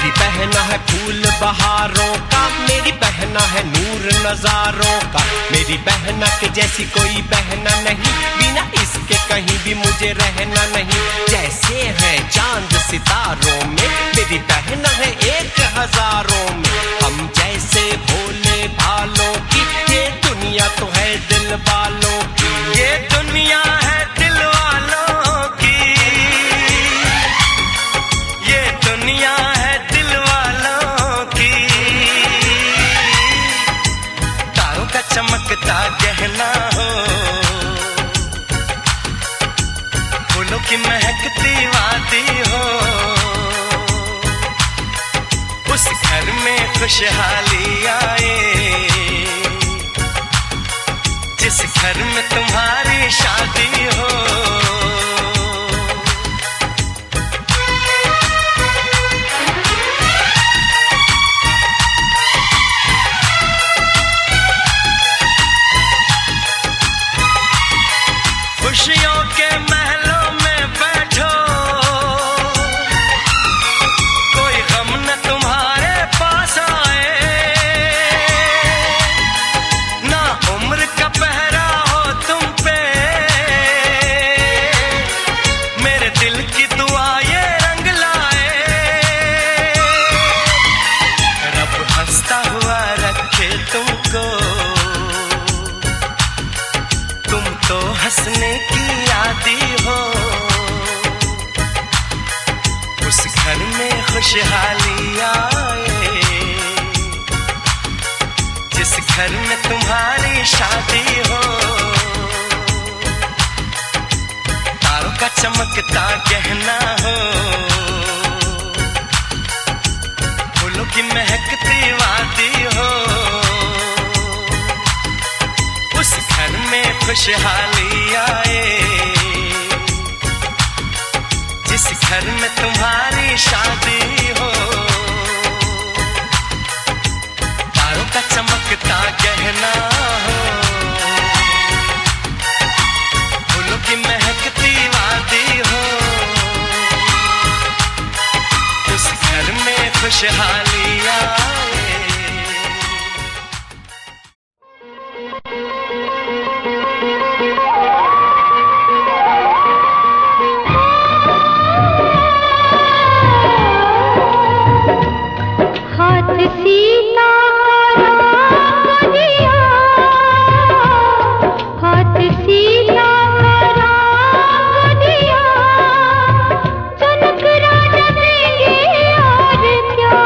मेरी बहना है फूल बहारों का, मेरी बहना है नूर नजारों का। मेरी बहना के जैसी कोई बहना नहीं, बिना इसके कहीं भी मुझे रहना नहीं। जैसे है चांद सितारों में, मेरी बहना है एक हजारों में। हम जैसे भोले भालों की, ये दुनिया तो है दिल वालों की। ये दुनिया है दिल वालों की, ये दुनिया है दिल वालों की। तारों का चमकता गहना हो, फूलों की महकती वादी हो। उस घर में खुशहाली आए, जिस घर में तुम्हारी शादी हो। खुशियों के महलों में बैठो, कोई गम न तुम्हारे पास आए। ना उम्र का पहरा हो तुम पे, मेरे दिल की दुआ ये रंग लाए। रब हंसता हुआ रखे तुमको, तुम तो हंसने की आदी हो। उस घर में खुशहाली आए, जिस घर में तुम्हारी शादी हो। तारों का चमकता गहना हो, फूलों की महकती वादी हो। उस घर में खुशहाली आए, जिस घर में तुम्हारी शादी हो। तारों का चमकता गहना हो, फूलों की महकती वादी हो। उस घर में खुशहाली आए। चमक राजा देंगे और क्या।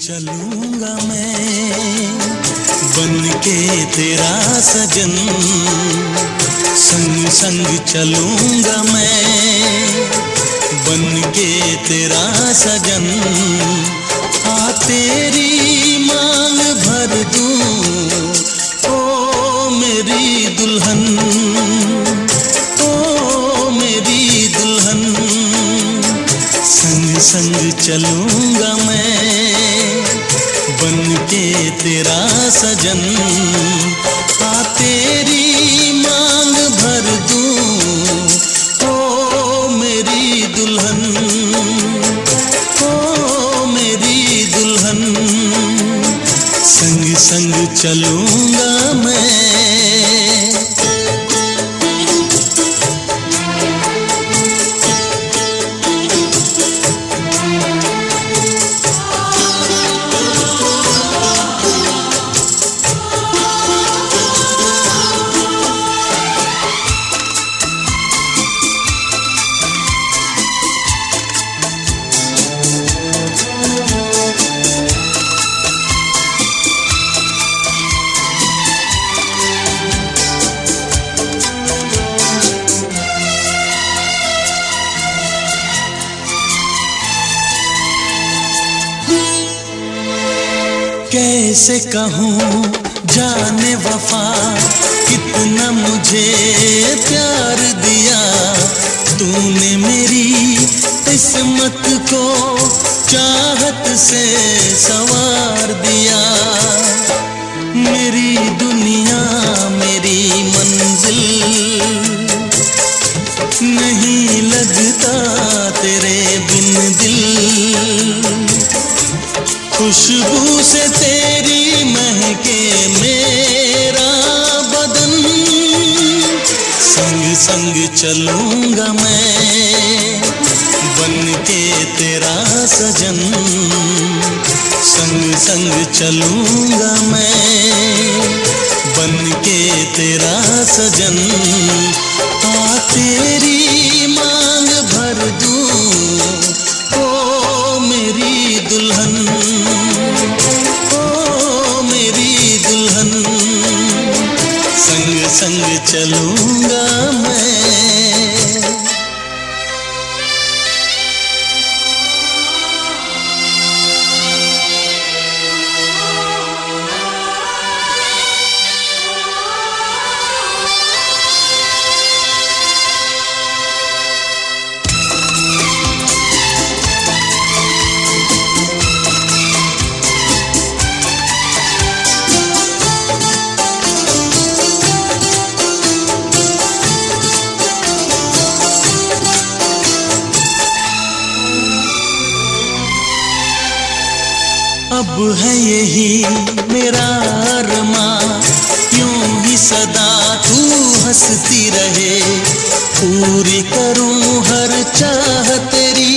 चलूंगा मैं बन के तेरा सजन, संग संग चलूंगा मैं बन के तेरा सजन। आ तेरी मांग भर दूं ओ मेरी दुल्हन, ओ मेरी दुल्हन। संग संग चलूंगा मैं बन के तेरा सजन। आ तेरी मांग भर दूं ओ मेरी दुल्हन, ओ मेरी दुल्हन। संग संग चलूंगा मैं। कैसे कहूँ जाने वफा कितना मुझे प्यार दिया तूने, मेरी किस्मत को चाहत से संवार दिया। मेरी दुनिया मेरी मंजिल नहीं लगता तेरे बिन दिल। खुशबू से तेरी महके मेरा बदन, संग संग चलूंगा मैं बन के तेरा सजन। संग संग चलूंगा मैं बन के तेरा सजन। आ तेरी मांग भर दूं ओ मेरी दुल्हन, ओ मेरी दुल्हन। संग संग चलूंगा मैं। अब है यही मेरा अरमां, यूं ही सदा तू हंसती रहे। पूरी करूं हर चाह तेरी,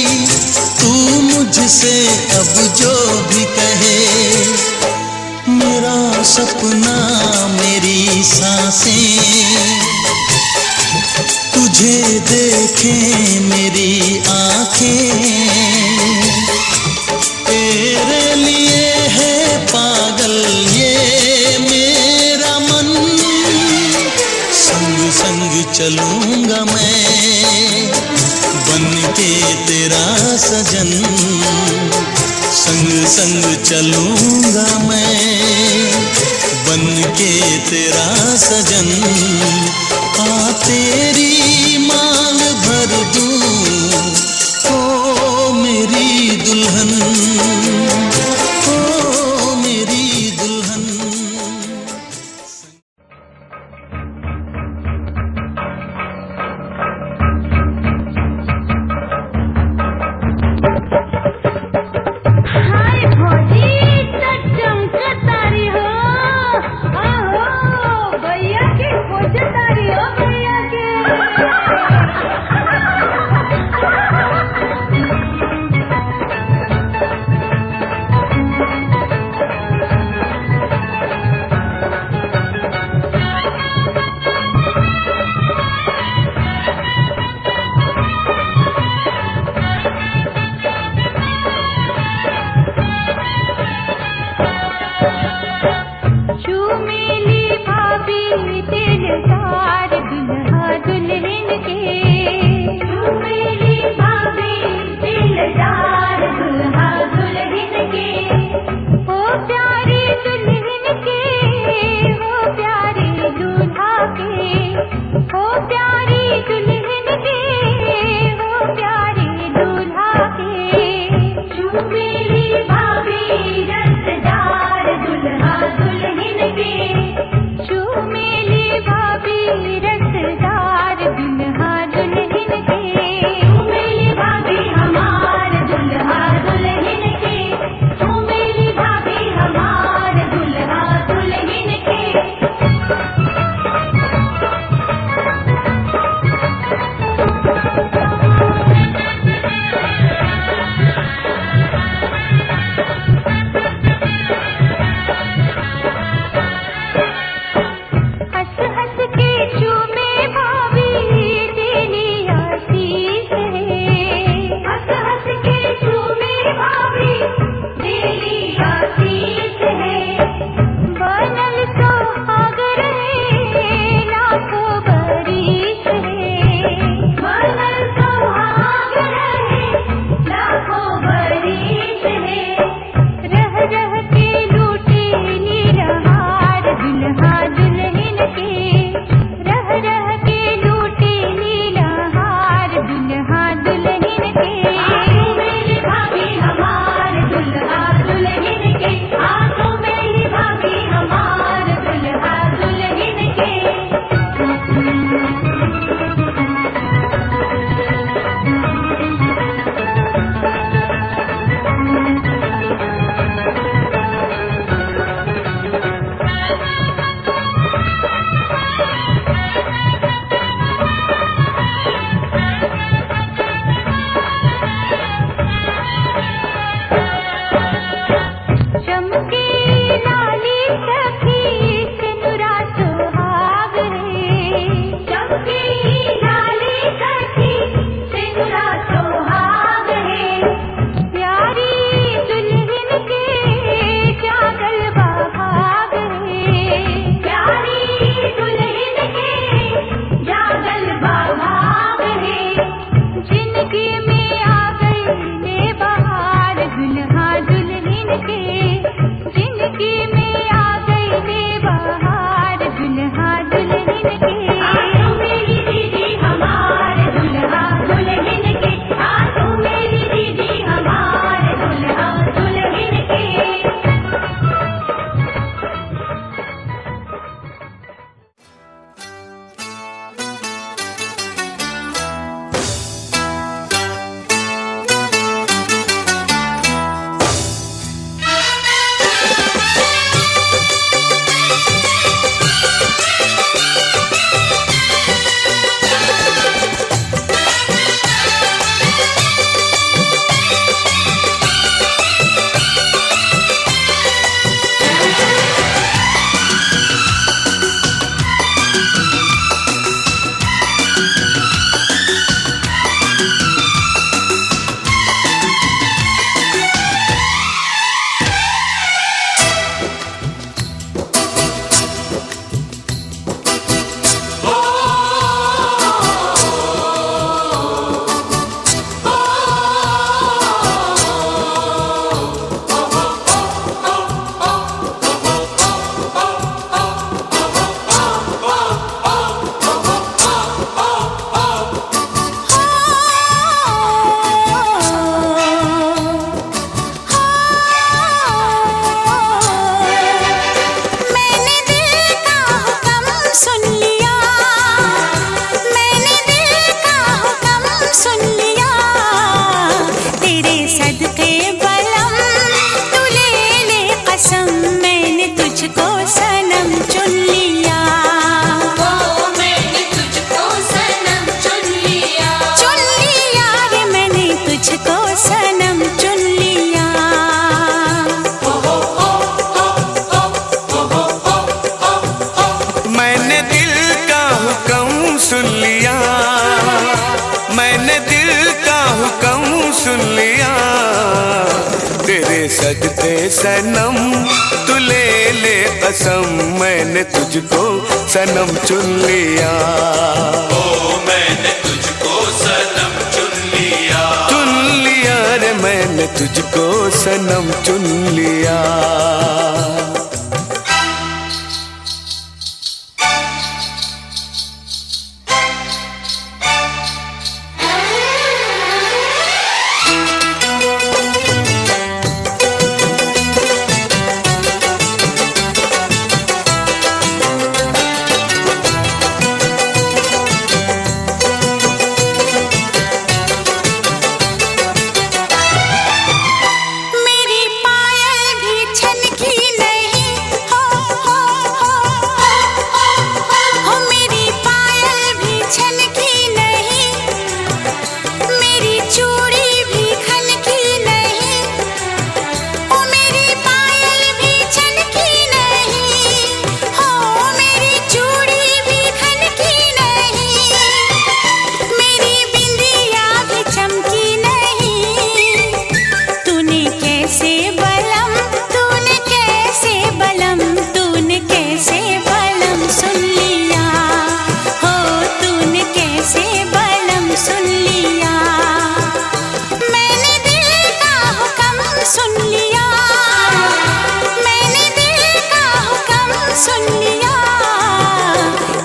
तू मुझसे अब जो भी कहे। मेरा सपना मेरी सांसें तुझे देखें मेरी आंखें। तेरे लिए है पागल ये मेरा मन, संग संग चलूंगा मैं बन के तेरा सजन। संग संग चलूंगा मैं बन के तेरा सजन। आ तेरी मांग भर दूं ओ मेरी दुल्हन, ओ मेरी दुल्हन। हाय भौजी इतना चमकतारी हो, आहो भैया के खोजतारी हो, भैया के। चूमेली भाभी दिलदार दुल्हा दुल्हन के चूमेली भाभी दिलदार दुल्हा दुल्हन के हो प्यारी दुल्हन के हो प्यारी दूल्हा के हो प्यारी दुल्हन के हो प्यारी दूल्हा के चूमेली भाभी रसदार दुल्हा दुल्हन के चूमेली सदके सनम तू ले ले कसम, मैंने तुझको सनम चुन लिया। ओ मैंने तुझको सनम चुन लिया। चुन लिया रे मैंने तुझको सनम चुन लिया। मेरी पायल भी छनकी नहीं, हो मेरी पायल भी छनकी नहीं, मेरी चूड़ी भी खनकी नहीं, हो मेरी पायल भी छनकी नहीं, हो मेरी चूड़ी भी खनकी नहीं, मेरी बिंदिया भी चमकी नहीं। तूने कैसे बलम, तूने कैसे बलम, तूने कैसे बलम सुन लिया, हो तूने कैसे बलम सुन लिया। मैंने दिल का हुक्म सुन लिया, मैंने दिल का हुक्म सुन लिया।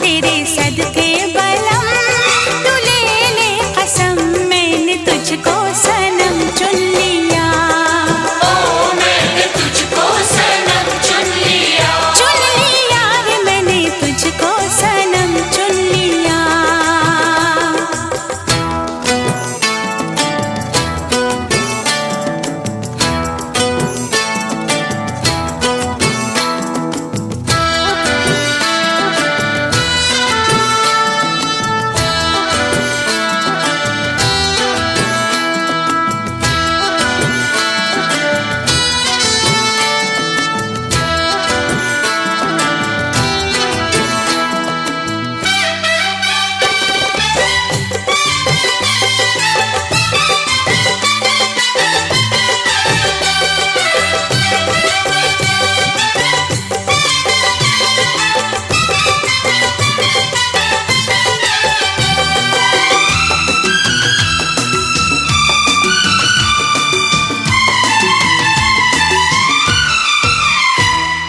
तेरे सदके बलम तू ले ले कसम, मैंने तुझको सनम चुन लिया। ओ मैंने तुझको सनम चुन लिया। चुन लिया रे मैंने तुझको सनम चुन लिया।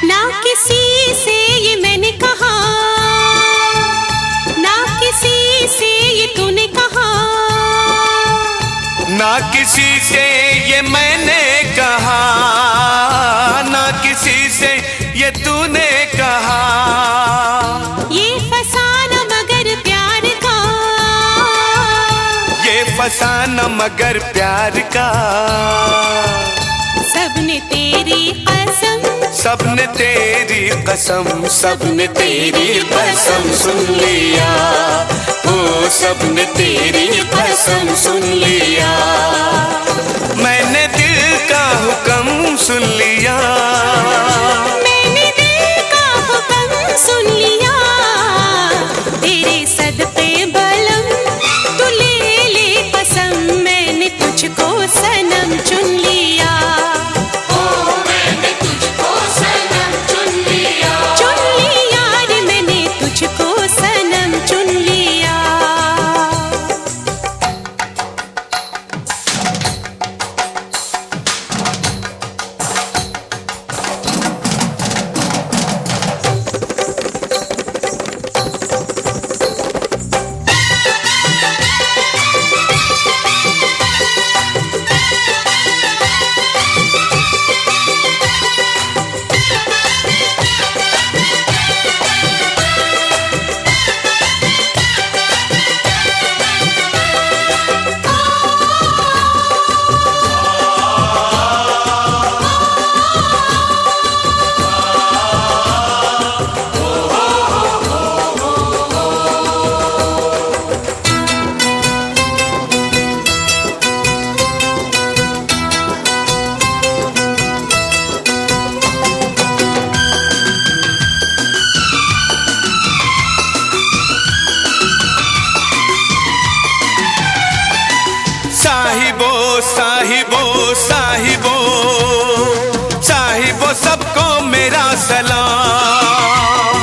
ना किसी से ये मैंने कहा, ना किसी से ये तूने कहा, ना किसी से ये मैंने कहा, ना किसी से ये तूने कहा। ये फसाना मगर प्यार का, ये फसाना मगर प्यार का। सबने तेरी कसम, सबने तेरी कसम, सबने तेरी कसम सुन लिया। ओ सबने तेरी कसम सुन लिया। मैंने दिल का हुक्म सुन लिया। मैंने दिल का हुक्म सुन लिया। तेरे सदके बलम तू ले ले कसम, मैंने तुझको सनम चुन लिया। ओ मैंने तुझको सनम चुन लिया। चुन लिया रे मैंने तुझको सनम चुन लिया। सलाम,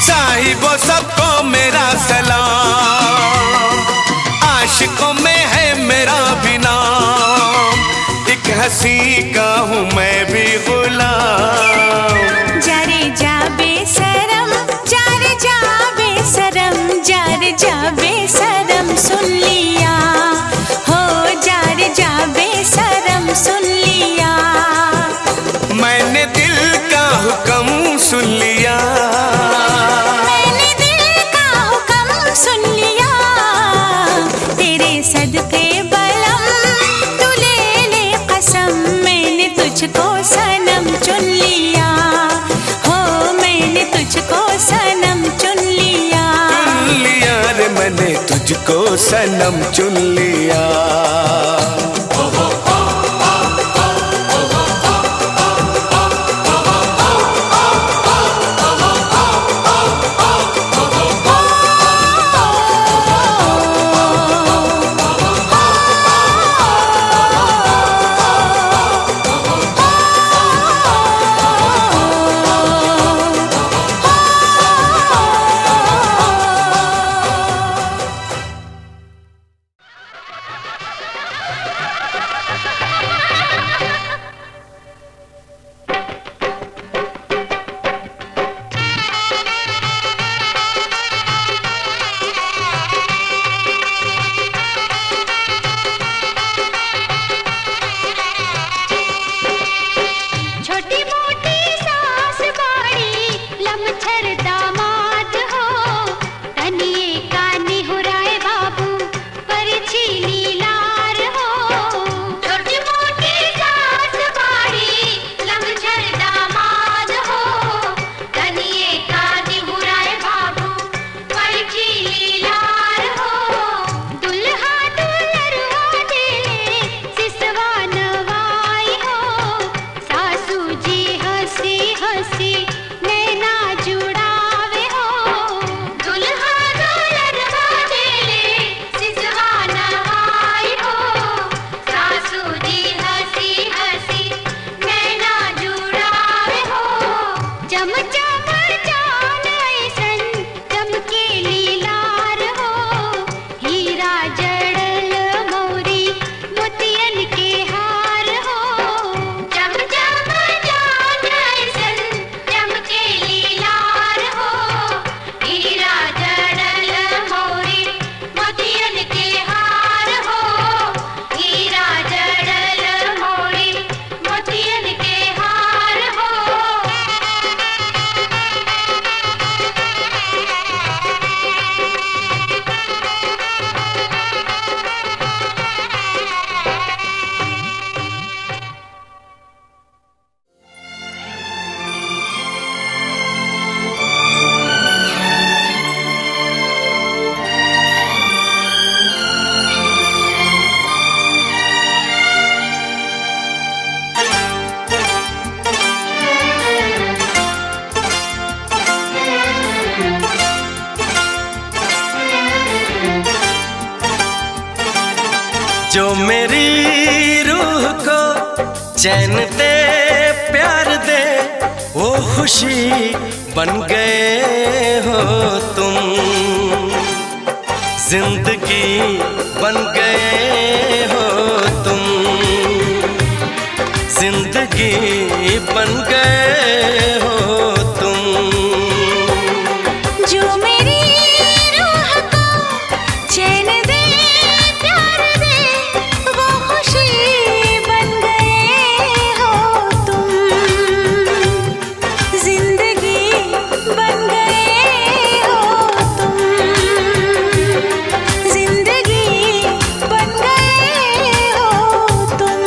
साहिबों सबको मेरा सलाम, आशिकों में है मेरा भी नाम, एक हंसी का हूँ मैं भी गुलाम। जारे जा बेसरम, जारे जा बेसरम, जारे जा बेसरम सुन लिया हो, जारे जा बेसरम सुन लिया। मैंने दिल का हुक्म सुन लिया, मैंने दिल का हुक्म सुन लिया। तेरे सदके बलम तू ले ले कसम, मैंने तुझको सनम चुन लिया हो, मैंने तुझको सनम चुन लिया। चुन लिया रे मैंने तुझको सनम चुन लिया। जो मेरी रूह को चैन दे प्यार दे, वो खुशी बन गए हो तुम, जिंदगी बन गए हो तुम, जिंदगी बन गए हो तुम। जो मेरी रूह को चैन दे प्यार दे, वो खुशी बन गए हो तुम, जिंदगी बन गए हो तुम, जिंदगी बन गए हो तुम।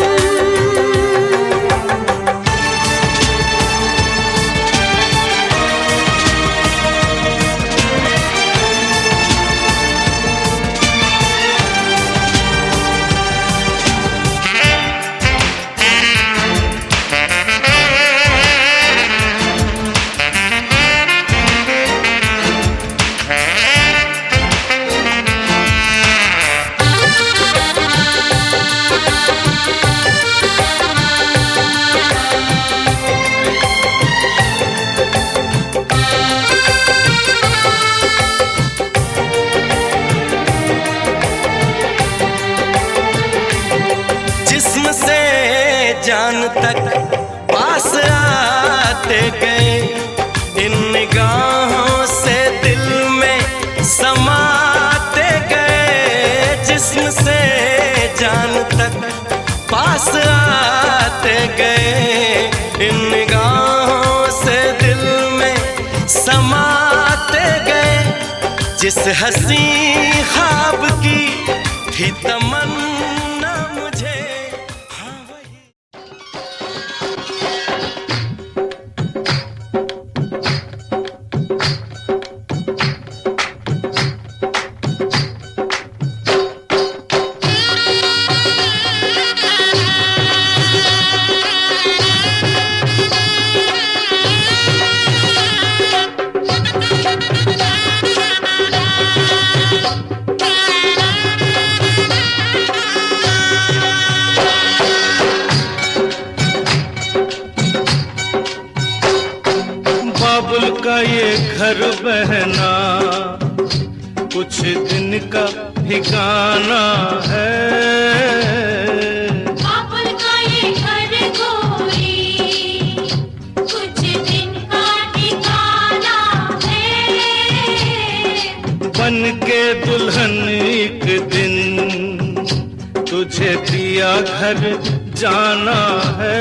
पास आते गए, इन निगाहों से दिल में समाते गए। जिस हंसी ख्वाब की थी तमन्ना मुझे, हाँ वही। बाबुल का ये घर बहना कुछ दिन का ठिकाना है। बाबुल का ये घर गोरी कुछ दिन का ठिकाना है। बन के दुल्हन एक दिन तुझे पिया घर जाना है।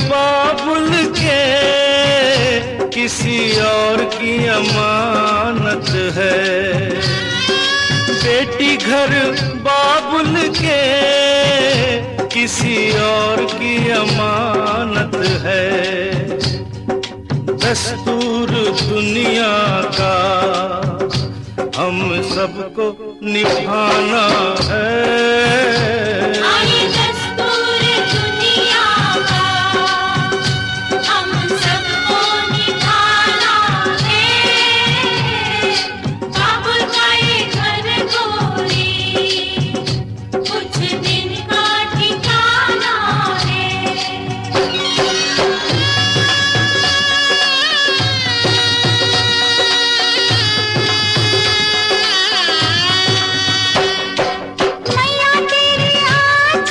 बाबुल के किसी और की अमानत है। बेटी घर बाबुल के किसी और की अमानत है। दस्तूर दुनिया का हम सबको निभाना है। मैया तेरी आज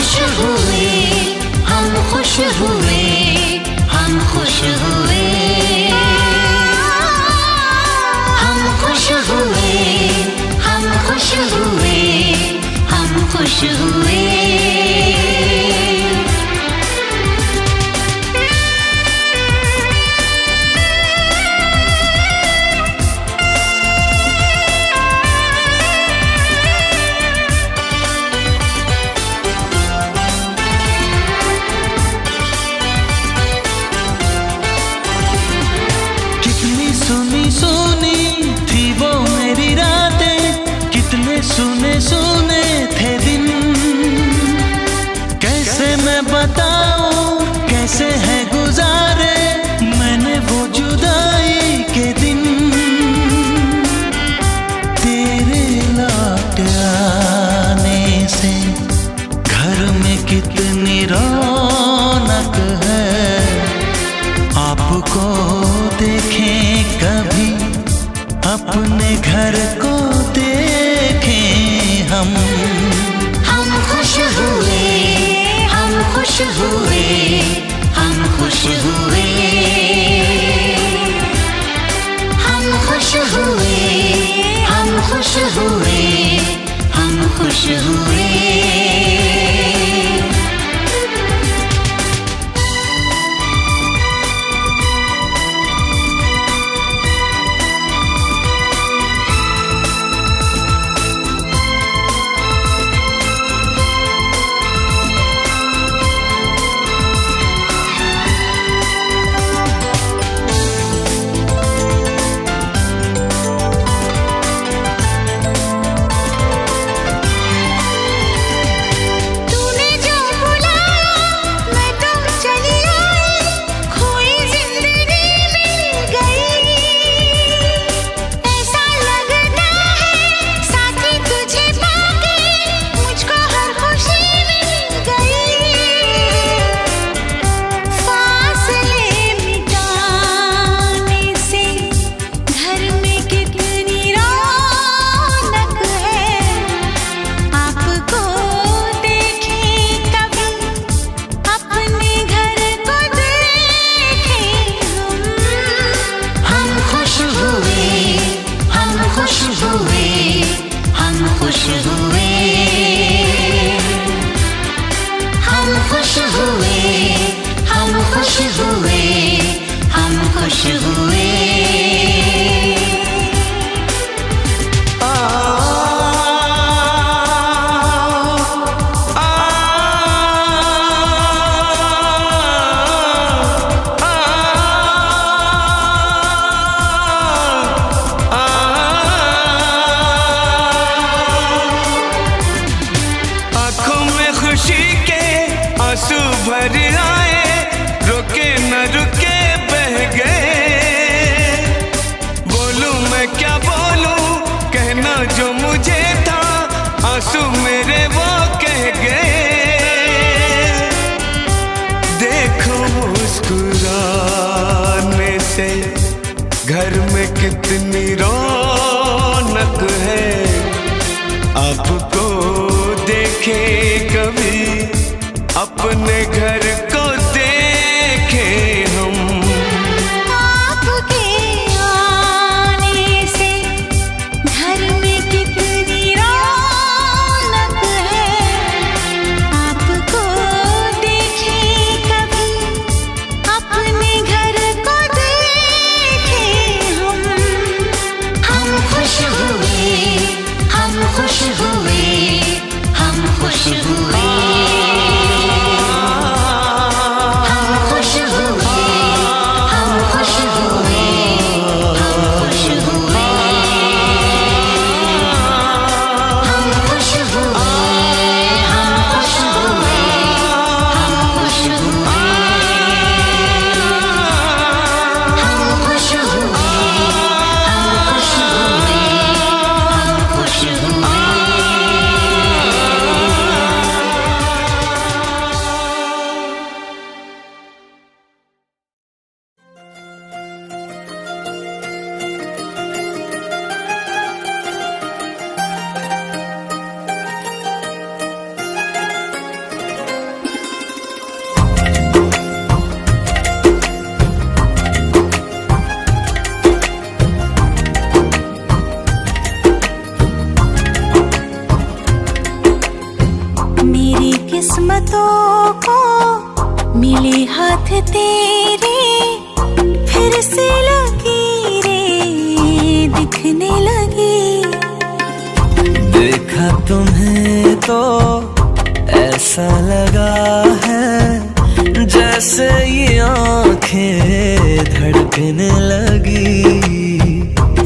खुश हुए, हम खुश हुए, हम खुश हुए, हम खुश हुए, हम खुश हुए, हम खुश हुए। सुनी सुनी थी वो मेरी रातें, कितने सुने सुने थे दिन। कैसे मैं बताऊं कैसे है गुजारे मैंने वो जुदाई के दिन। तेरे लौट आने से घर में कितनी रौनक है, आपको देखें कभी अपने घर को देखें हम खुश हुए, हम खुश हुए, हम खुश हुए, हम खुश हुए, हम खुश हुए, हम खुश हुए। आंसू भर आए, रुके न रुके बह गए। बोलूं मैं क्या बोलूं, कहना जो मुझे था, आंसू मेरे वो कह गए। देखो मुस्कुराने से घर में कितनी रौनक है, आपको देखे कभी अपने घर को देखें हम। आपके आने से घर में कितनी रौनक है, आपको देखें कभी अपने घर को देखें हम खुश हुए, हम खुश हुए, हम खुश हुए। किस्मतों को मिले हाथ तेरे, फिर से लकीरें दिखने लगी। देखा तुम्हें तो ऐसा लगा है जैसे ये आंखें धड़कने लगी।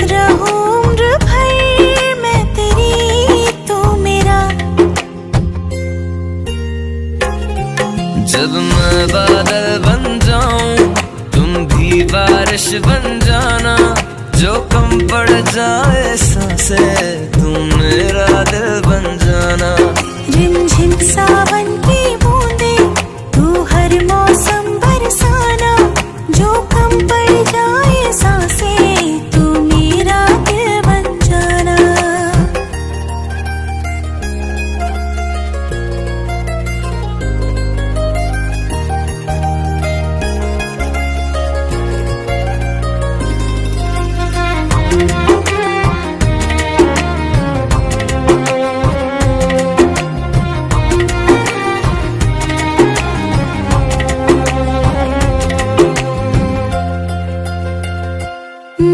रहूं उम्र भर मैं तेरी, तू मेरा। जब मैं बादल बन जाऊं तुम भी बारिश बन जाना, जो कम पड़ जाए सांसें तुम मेरा दिल बन जाना। रिमझिम सावन की बूंदे तू हर मौसम बरसाना, जो कम पड़ जाए सांसें तू मेरा दिल बन जाना।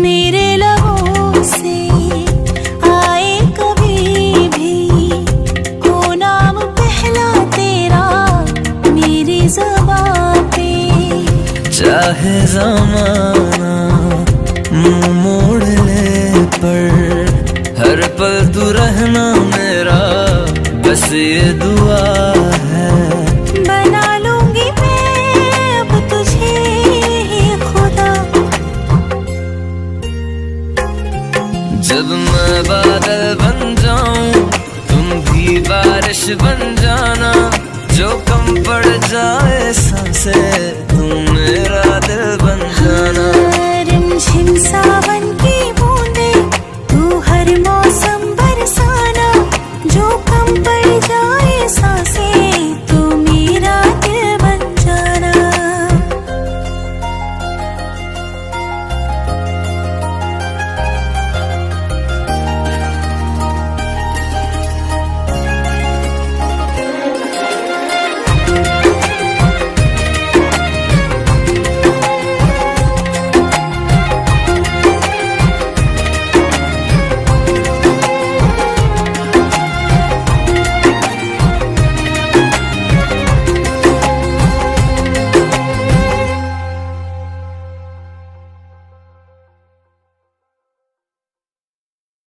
मेरे लबों से आए कभी भी हो नाम पहला तेरा मेरी ज़बां पे। चाहे ज़माना मुंह मोड़ ले पर हर पल तू रहना मेरा, बस ये दुआ है। बना लूंगी मैं अब तुझे ही खुदा। जब मैं बादल बन जाऊं तुम भी बारिश बन जाना, जो कम पड़ जाए सांसें तुम मेरा दिल बन जाना। रिमझिम सा